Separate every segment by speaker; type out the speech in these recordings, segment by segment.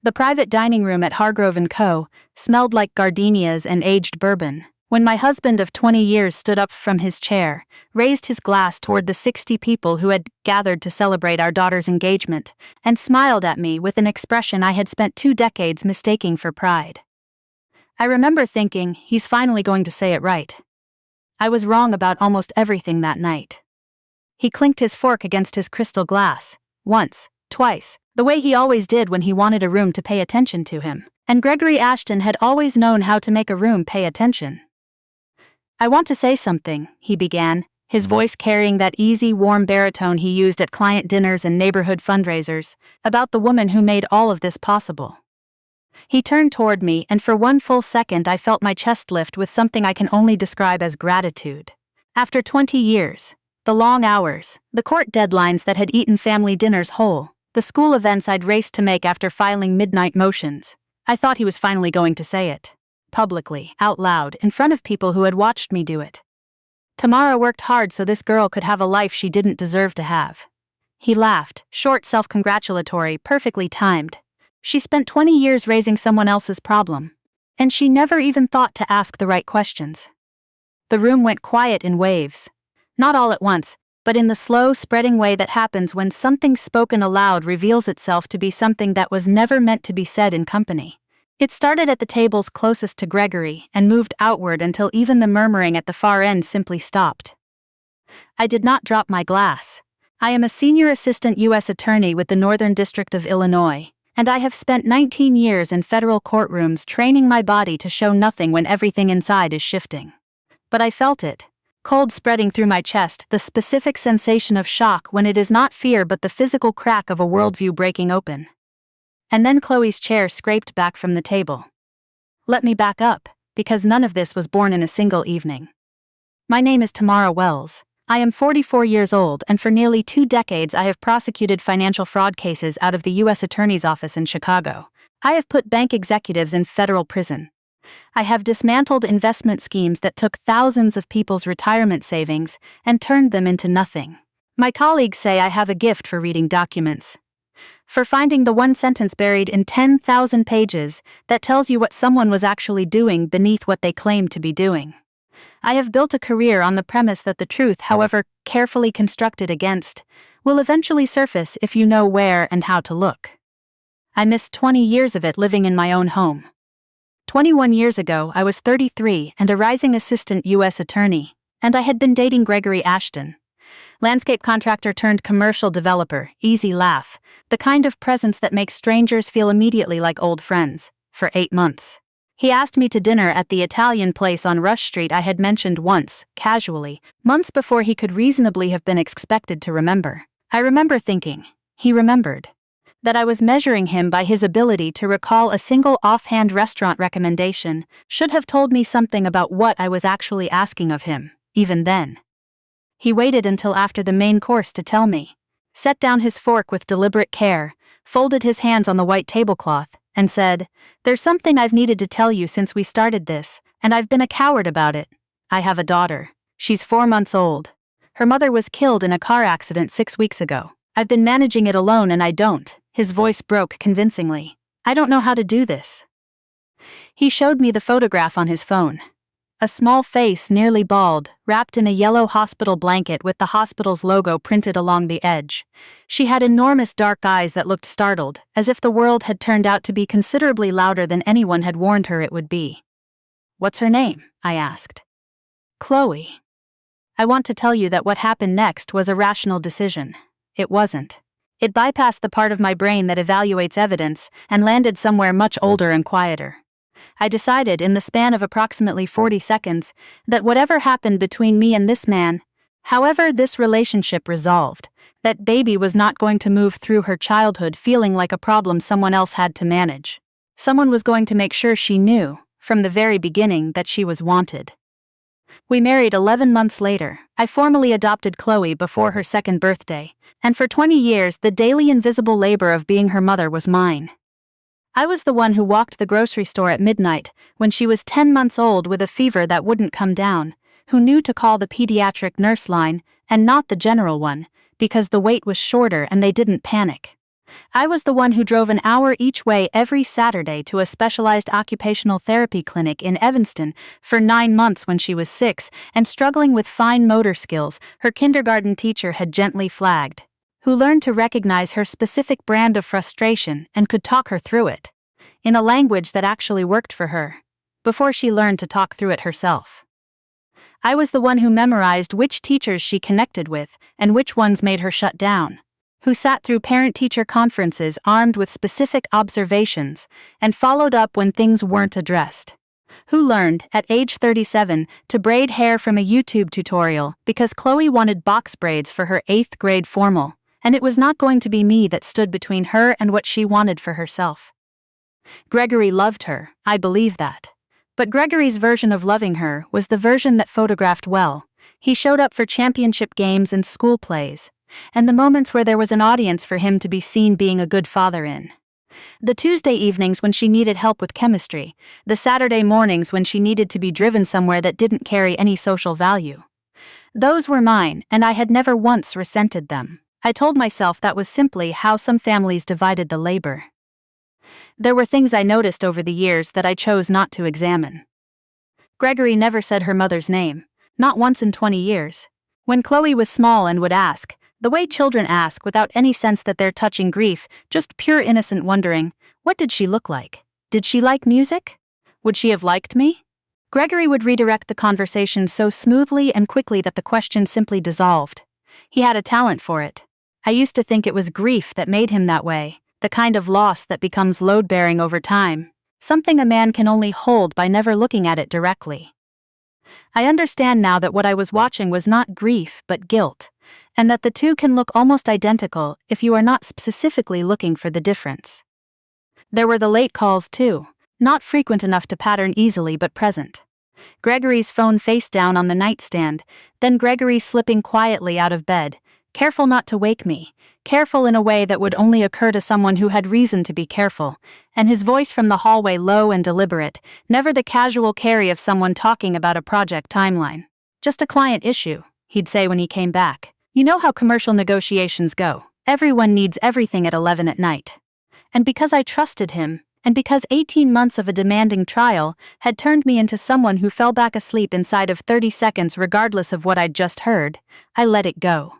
Speaker 1: The private dining room at Hargrove & Co. smelled like gardenias and aged bourbon. When my husband of 20 years stood up from his chair, raised his glass toward the 60 people who had gathered to celebrate our daughter's engagement, and smiled at me with an expression I had spent 2 decades mistaking for pride. I remember thinking, he's finally going to say it right. I was wrong about almost everything that night. He clinked his fork against his crystal glass, once, twice, the way he always did when he wanted a room to pay attention to him, and Gregory Ashton had always known how to make a room pay attention. "I want to say something," he began, his voice carrying that easy, warm baritone he used at client dinners and neighborhood fundraisers, "about the woman who made all of this possible." He turned toward me, and for one full second I felt my chest lift with something I can only describe as gratitude. After 20 years, the long hours, the court deadlines that had eaten family dinners whole, the school events I'd raced to make after filing midnight motions, I thought he was finally going to say it. Publicly, out loud, in front of people who had watched me do it. Tamara worked hard so this girl could have a life she didn't deserve to have. He laughed, short, self-congratulatory, perfectly timed. She spent 20 years raising someone else's problem, and she never even thought to ask the right questions. The room went quiet in waves. Not all at once, but in the slow, spreading way that happens when something spoken aloud reveals itself to be something that was never meant to be said in company. It started at the tables closest to Gregory and moved outward until even the murmuring at the far end simply stopped. I did not drop my glass. I am a senior assistant U.S. attorney with the Northern District of Illinois, and I have spent 19 years in federal courtrooms training my body to show nothing when everything inside is shifting. But I felt it, cold spreading through my chest, the specific sensation of shock when it is not fear but the physical crack of a worldview breaking open. And then Chloe's chair scraped back from the table. Let me back up, because none of this was born in a single evening. My name is Tamara Wells. I am 44 years old, and for nearly 2 decades I have prosecuted financial fraud cases out of the U.S. Attorney's Office in Chicago. I have put bank executives in federal prison. I have dismantled investment schemes that took thousands of people's retirement savings and turned them into nothing. My colleagues say I have a gift for reading documents. For finding the one sentence buried in 10,000 pages that tells you what someone was actually doing beneath what they claimed to be doing. I have built a career on the premise that the truth, however carefully constructed against, will eventually surface if you know where and how to look. I missed 20 years of it living in my own home. 21 years ago, I was 33 and a rising assistant U.S. attorney, and I had been dating Gregory Ashton. Landscape contractor turned commercial developer, easy laugh, the kind of presence that makes strangers feel immediately like old friends, for 8 months. He asked me to dinner at the Italian place on Rush Street I had mentioned once, casually, months before he could reasonably have been expected to remember. I remember thinking, he remembered. That I was measuring him by his ability to recall a single offhand restaurant recommendation should have told me something about what I was actually asking of him, even then. He waited until after the main course to tell me, set down his fork with deliberate care, folded his hands on the white tablecloth, and said, "There's something I've needed to tell you since we started this, and I've been a coward about it. I have a daughter. She's 4 months old. Her mother was killed in a car accident 6 weeks ago. I've been managing it alone and I don't." His voice broke convincingly. "I don't know how to do this." He showed me the photograph on his phone. A small face, nearly bald, wrapped in a yellow hospital blanket with the hospital's logo printed along the edge. She had enormous dark eyes that looked startled, as if the world had turned out to be considerably louder than anyone had warned her it would be. "What's her name?" I asked. "Chloe." I want to tell you that what happened next was a rational decision. It wasn't. It bypassed the part of my brain that evaluates evidence and landed somewhere much older and quieter. I decided in the span of approximately 40 seconds that whatever happened between me and this man, however this relationship resolved, that baby was not going to move through her childhood feeling like a problem someone else had to manage. Someone was going to make sure she knew, from the very beginning, that she was wanted. We married 11 months later. I formally adopted Chloe before her 2nd birthday, and for 20 years the daily invisible labor of being her mother was mine. I was the one who walked the grocery store at midnight when she was 10 months old with a fever that wouldn't come down, who knew to call the pediatric nurse line and not the general one, because the wait was shorter and they didn't panic. I was the one who drove an hour each way every Saturday to a specialized occupational therapy clinic in Evanston for 9 months when she was 6 and struggling with fine motor skills her kindergarten teacher had gently flagged, who learned to recognize her specific brand of frustration and could talk her through it, in a language that actually worked for her, before she learned to talk through it herself. I was the one who memorized which teachers she connected with and which ones made her shut down, who sat through parent-teacher conferences armed with specific observations and followed up when things weren't addressed, who learned, at age 37, to braid hair from a YouTube tutorial because Chloe wanted box braids for her 8th grade formal, and it was not going to be me that stood between her and what she wanted for herself. Gregory loved her, I believe that. But Gregory's version of loving her was the version that photographed well. He showed up for championship games and school plays, and the moments where there was an audience for him to be seen being a good father in. The Tuesday evenings when she needed help with chemistry, the Saturday mornings when she needed to be driven somewhere that didn't carry any social value. Those were mine, and I had never once resented them. I told myself that was simply how some families divided the labor. There were things I noticed over the years that I chose not to examine. Gregory never said her mother's name, not once in 20 years. When Chloe was small and would ask, the way children ask without any sense that they're touching grief, just pure innocent wondering, what did she look like? Did she like music? Would she have liked me? Gregory would redirect the conversation so smoothly and quickly that the question simply dissolved. He had a talent for it. I used to think it was grief that made him that way, the kind of loss that becomes load-bearing over time, something a man can only hold by never looking at it directly. I understand now that what I was watching was not grief but guilt, and that the two can look almost identical if you are not specifically looking for the difference. There were the late calls too, not frequent enough to pattern easily but present. Gregory's phone face down on the nightstand, then Gregory slipping quietly out of bed, careful not to wake me, careful in a way that would only occur to someone who had reason to be careful, and his voice from the hallway low and deliberate, never the casual carry of someone talking about a project timeline. Just a client issue, he'd say when he came back. You know how commercial negotiations go. Everyone needs everything at 11 at night. And because I trusted him, and because 18 months of a demanding trial had turned me into someone who fell back asleep inside of 30 seconds regardless of what I'd just heard, I let it go.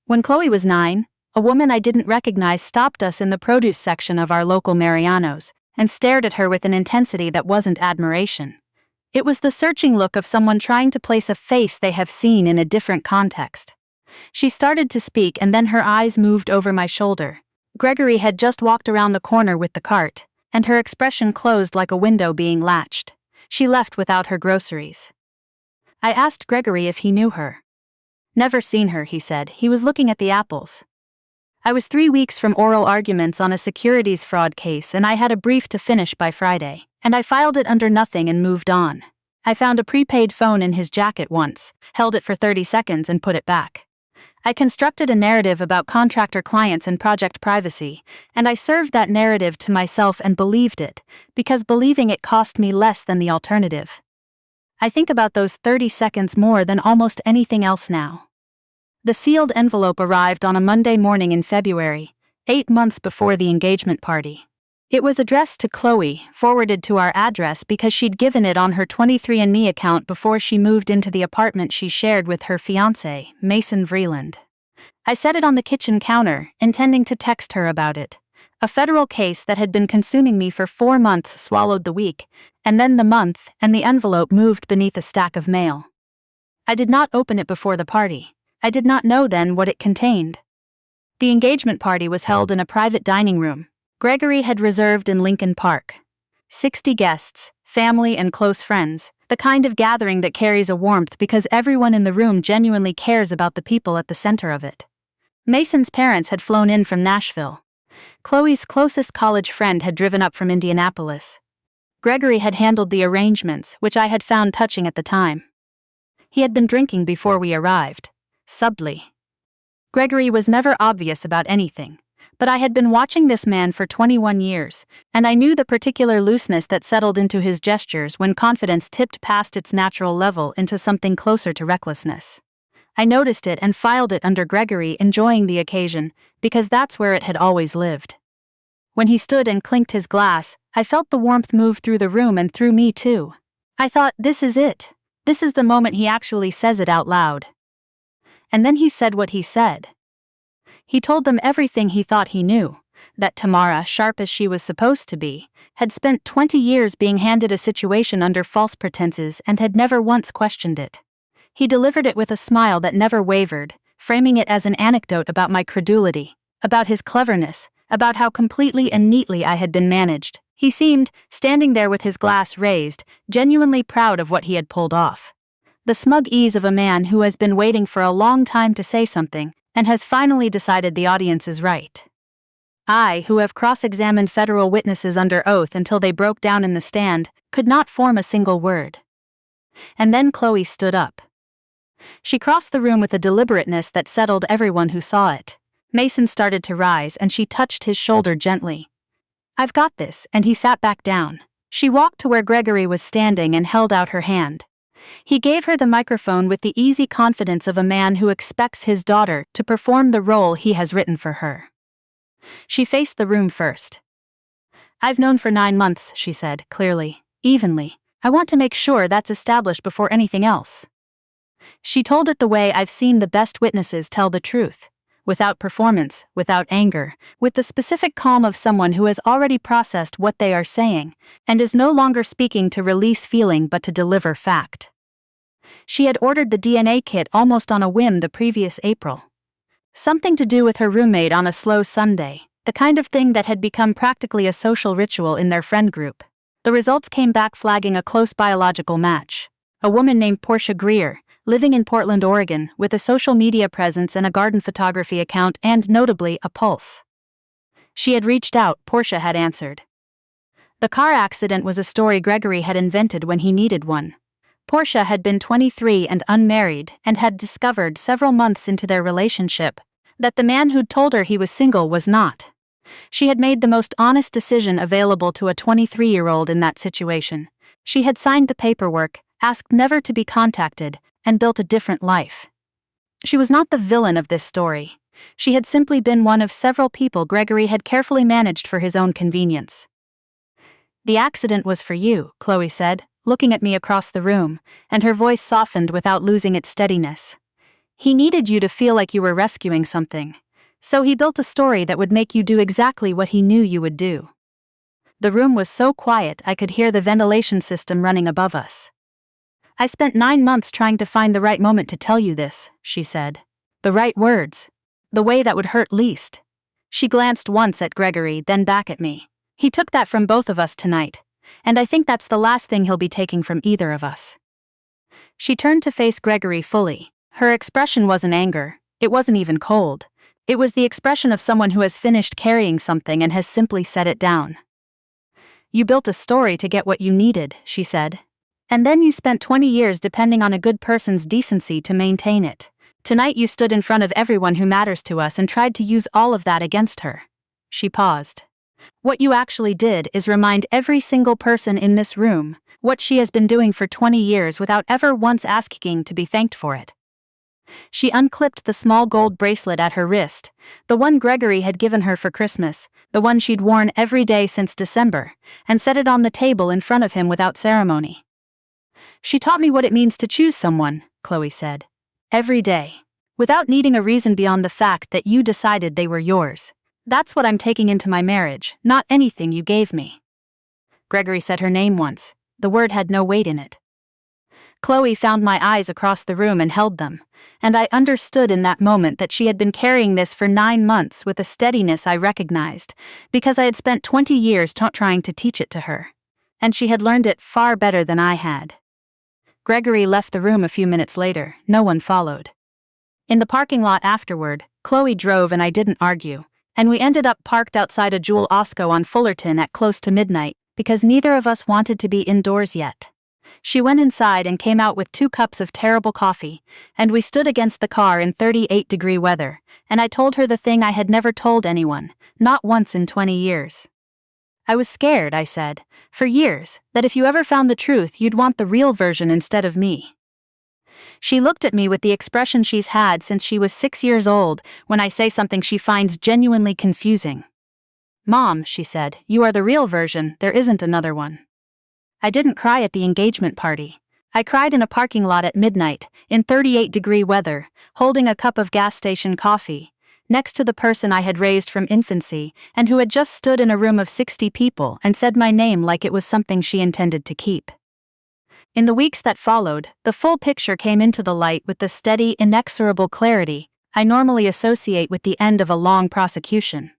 Speaker 1: When Chloe was 9, a woman I didn't recognize stopped us in the produce section of our local Mariano's and stared at her with an intensity that wasn't admiration. It was the searching look of someone trying to place a face they have seen in a different context. She started to speak and then her eyes moved over my shoulder. Gregory had just walked around the corner with the cart, and her expression closed like a window being latched. She left without her groceries. I asked Gregory if he knew her. Never seen her, he said. He was looking at the apples. I was 3 weeks from oral arguments on a securities fraud case and I had a brief to finish by Friday, and I filed it under nothing and moved on. I found a prepaid phone in his jacket once, held it for 30 seconds and put it back. I constructed a narrative about contractor clients and project privacy, and I served that narrative to myself and believed it, because believing it cost me less than the alternative. I think about those 30 seconds more than almost anything else now. The sealed envelope arrived on a Monday morning in February, 8 months before the engagement party. It was addressed to Chloe, forwarded to our address because she'd given it on her 23andMe account before she moved into the apartment she shared with her fiancé, Mason Vreeland. I set it on the kitchen counter, intending to text her about it. A federal case that had been consuming me for 4 months swallowed the week, and then the month, and the envelope moved beneath a stack of mail. I did not open it before the party. I did not know then what it contained. The engagement party was held in a private dining room Gregory had reserved in Lincoln Park. 60 guests, family and close friends, the kind of gathering that carries a warmth because everyone in the room genuinely cares about the people at the center of it. Mason's parents had flown in from Nashville. Chloe's closest college friend had driven up from Indianapolis. Gregory had handled the arrangements, which I had found touching at the time. He had been drinking before we arrived. Subtly. Gregory was never obvious about anything, but I had been watching this man for 21 years, and I knew the particular looseness that settled into his gestures when confidence tipped past its natural level into something closer to recklessness. I noticed it and filed it under Gregory, enjoying the occasion, because that's where it had always lived. When he stood and clinked his glass, I felt the warmth move through the room and through me too. I thought, this is it. This is the moment he actually says it out loud. And then he said what he said. He told them everything he thought he knew, that Tamara, sharp as she was supposed to be, had spent 20 years being handed a situation under false pretenses and had never once questioned it. He delivered it with a smile that never wavered, framing it as an anecdote about my credulity, about his cleverness, about how completely and neatly I had been managed. He seemed, standing there with his glass raised, genuinely proud of what he had pulled off. The smug ease of a man who has been waiting for a long time to say something, and has finally decided the audience is right. I, who have cross-examined federal witnesses under oath until they broke down in the stand, could not form a single word. And then Chloe stood up. She crossed the room with a deliberateness that settled everyone who saw it. Mason started to rise and she touched his shoulder gently. "I've got this," and he sat back down. She walked to where Gregory was standing and held out her hand. He gave her the microphone with the easy confidence of a man who expects his daughter to perform the role he has written for her. She faced the room first. "I've known for 9 months," she said, clearly, evenly. "I want to make sure that's established before anything else." She told it the way I've seen the best witnesses tell the truth, without performance, without anger, with the specific calm of someone who has already processed what they are saying, and is no longer speaking to release feeling but to deliver fact. She had ordered the DNA kit almost on a whim the previous April. Something to do with her roommate on a slow Sunday, the kind of thing that had become practically a social ritual in their friend group. The results came back flagging a close biological match. A woman named Portia Greer, living in Portland, Oregon, with a social media presence and a garden photography account and, notably, a pulse. She had reached out, Portia had answered. The car accident was a story Gregory had invented when he needed one. Portia had been 23 and unmarried and had discovered several months into their relationship that the man who'd told her he was single was not. She had made the most honest decision available to a 23-year-old in that situation. She had signed the paperwork, asked never to be contacted, and built a different life. She was not the villain of this story. She had simply been one of several people Gregory had carefully managed for his own convenience. "The accident was for you," Chloe said, looking at me across the room, and her voice softened without losing its steadiness. "He needed you to feel like you were rescuing something. So he built a story that would make you do exactly what he knew you would do." The room was so quiet I could hear the ventilation system running above us. "I spent 9 months trying to find the right moment to tell you this," she said. "The right words. The way that would hurt least." She glanced once at Gregory, then back at me. "He took that from both of us tonight, and I think that's the last thing he'll be taking from either of us." She turned to face Gregory fully. Her expression wasn't anger. It wasn't even cold. It was the expression of someone who has finished carrying something and has simply set it down. "You built a story to get what you needed," she said. "And then you spent 20 years depending on a good person's decency to maintain it. Tonight you stood in front of everyone who matters to us and tried to use all of that against her." She paused. "What you actually did is remind every single person in this room what she has been doing for 20 years without ever once asking to be thanked for it." She unclipped the small gold bracelet at her wrist, the one Gregory had given her for Christmas, the one she'd worn every day since December, and set it on the table in front of him without ceremony. "She taught me what it means to choose someone," Chloe said. "Every day. Without needing a reason beyond the fact that you decided they were yours. That's what I'm taking into my marriage, not anything you gave me." Gregory said her name once. The word had no weight in it. Chloe found my eyes across the room and held them, and I understood in that moment that she had been carrying this for 9 months with a steadiness I recognized, because I had spent 20 years trying to teach it to her. And she had learned it far better than I had. Gregory left the room a few minutes later. No one followed. In the parking lot afterward, Chloe drove and I didn't argue, and we ended up parked outside a Jewel Osco on Fullerton at close to midnight, because neither of us wanted to be indoors yet. She went inside and came out with 2 cups of terrible coffee, and we stood against the car in 38-degree weather, and I told her the thing I had never told anyone, not once in 20 years. "I was scared," I said, "for years, that if you ever found the truth you'd want the real version instead of me." She looked at me with the expression she's had since she was 6 years old when I say something she finds genuinely confusing. "Mom," she said, "you are the real version, there isn't another one." I didn't cry at the engagement party. I cried in a parking lot at midnight, in 38-degree weather, holding a cup of gas station coffee, next to the person I had raised from infancy and who had just stood in a room of 60 people and said my name like it was something she intended to keep. In the weeks that followed, the full picture came into the light with the steady, inexorable clarity I normally associate with the end of a long prosecution.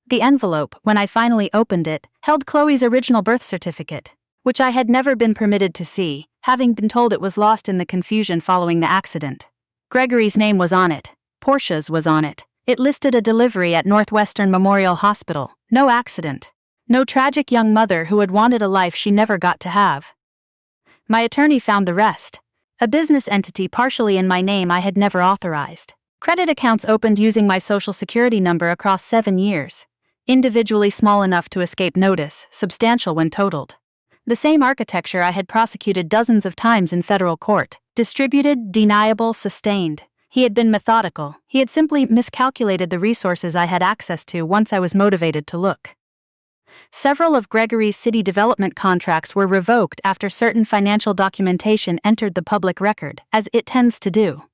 Speaker 1: The envelope, when I finally opened it, held Chloe's original birth certificate, which I had never been permitted to see, having been told it was lost in the confusion following the accident. Gregory's name was on it. Portia's was on it. It listed a delivery at Northwestern Memorial Hospital. No accident. No tragic young mother who had wanted a life she never got to have. My attorney found the rest. A business entity partially in my name I had never authorized. Credit accounts opened using my social security number across 7 years. Individually small enough to escape notice, substantial when totaled. The same architecture I had prosecuted dozens of times in federal court. Distributed, deniable, sustained. He had been methodical. He had simply miscalculated the resources I had access to once I was motivated to look. Several of Gregory's city development contracts were revoked after certain financial documentation entered the public record, as it tends to do.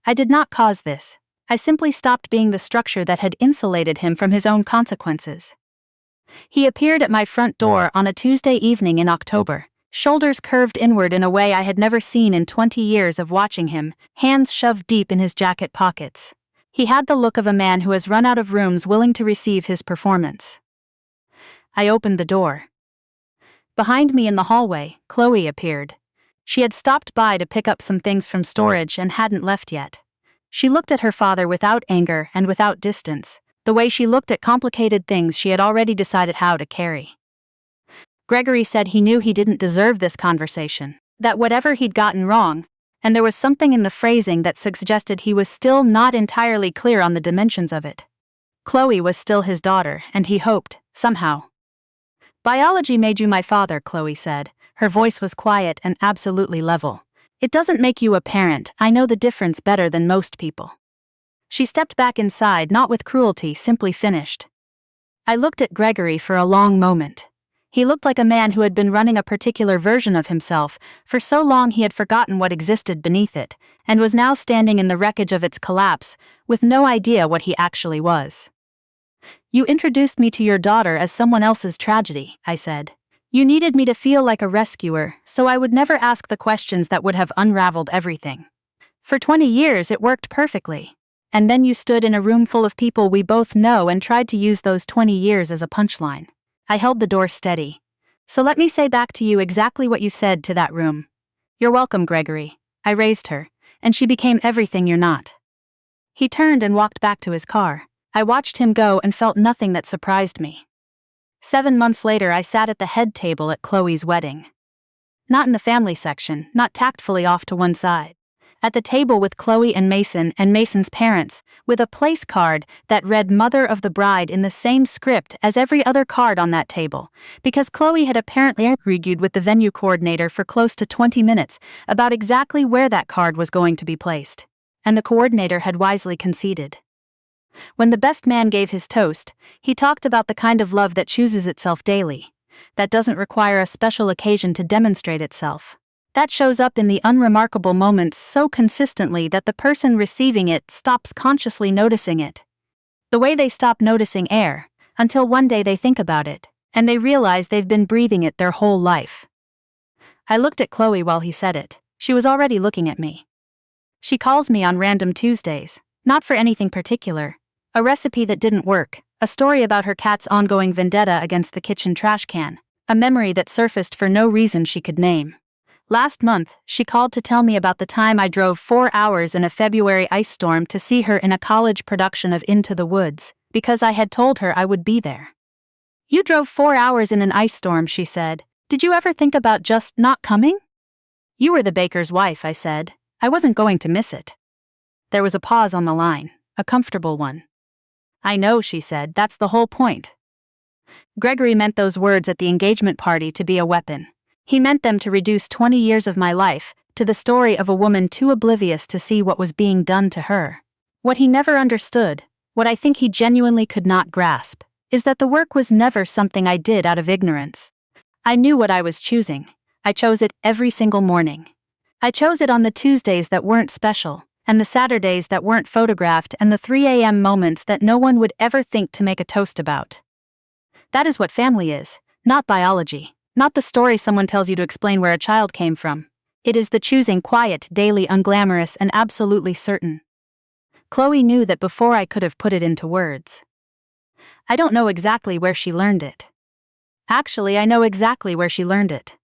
Speaker 1: I did not cause this. I simply stopped being the structure that had insulated him from his own consequences. He appeared at my front door on a Tuesday evening in October, shoulders curved inward in a way I had never seen in 20 years of watching him, hands shoved deep in his jacket pockets. He had the look of a man who has run out of rooms willing to receive his performance. I opened the door. Behind me in the hallway, Chloe appeared. She had stopped by to pick up some things from storage and hadn't left yet. She looked at her father without anger and without distance, the way she looked at complicated things she had already decided how to carry. Gregory said he knew he didn't deserve this conversation, that whatever he'd gotten wrong, and there was something in the phrasing that suggested he was still not entirely clear on the dimensions of it. Chloe was still his daughter, and he hoped, somehow. "Biology made you my father," Chloe said. Her voice was quiet and absolutely level. "It doesn't make you a parent. I know the difference better than most people." She stepped back inside, not with cruelty, simply finished. I looked at Gregory for a long moment. He looked like a man who had been running a particular version of himself for so long he had forgotten what existed beneath it, and was now standing in the wreckage of its collapse, with no idea what he actually was. "You introduced me to your daughter as someone else's tragedy," I said. "You needed me to feel like a rescuer, so I would never ask the questions that would have unraveled everything. For 20 years it worked perfectly. And then you stood in a room full of people we both know and tried to use those 20 years as a punchline." I held the door steady. "So let me say back to you exactly what you said to that room." "You're welcome, Gregory." I raised her, "and she became everything you're not." He turned and walked back to his car. I watched him go and felt nothing that surprised me. 7 months later I sat at the head table at Chloe's wedding. Not in the family section, not tactfully off to one side. At the table with Chloe and Mason's parents, with a place card that read Mother of the Bride in the same script as every other card on that table, because Chloe had apparently argued with the venue coordinator for close to 20 minutes about exactly where that card was going to be placed. And the coordinator had wisely conceded. When the best man gave his toast, he talked about the kind of love that chooses itself daily, that doesn't require a special occasion to demonstrate itself. That shows up in the unremarkable moments so consistently that the person receiving it stops consciously noticing it. The way they stop noticing air, until one day they think about it, and they realize they've been breathing it their whole life. I looked at Chloe while he said it. She was already looking at me. She calls me on random Tuesdays, not for anything particular. A recipe that didn't work, a story about her cat's ongoing vendetta against the kitchen trash can, a memory that surfaced for no reason she could name. Last month, she called to tell me about the time I drove 4 hours in a February ice storm to see her in a college production of Into the Woods, because I had told her I would be there. "You drove 4 hours in an ice storm," she said. "Did you ever think about just not coming?" "You were the baker's wife," I said. "I wasn't going to miss it." There was a pause on the line, a comfortable one. "I know," she said, "that's the whole point." Gregory meant those words at the engagement party to be a weapon. He meant them to reduce 20 years of my life to the story of a woman too oblivious to see what was being done to her. What he never understood, what I think he genuinely could not grasp, is that the work was never something I did out of ignorance. I knew what I was choosing. I chose it every single morning. I chose it on the Tuesdays that weren't special, and the Saturdays that weren't photographed, and the 3 a.m. moments that no one would ever think to make a toast about. That is what family is, not biology, not the story someone tells you to explain where a child came from. It is the choosing quiet, daily, unglamorous, and absolutely certain. Chloe knew that before I could have put it into words. I don't know exactly where she learned it. Actually, I know exactly where she learned it.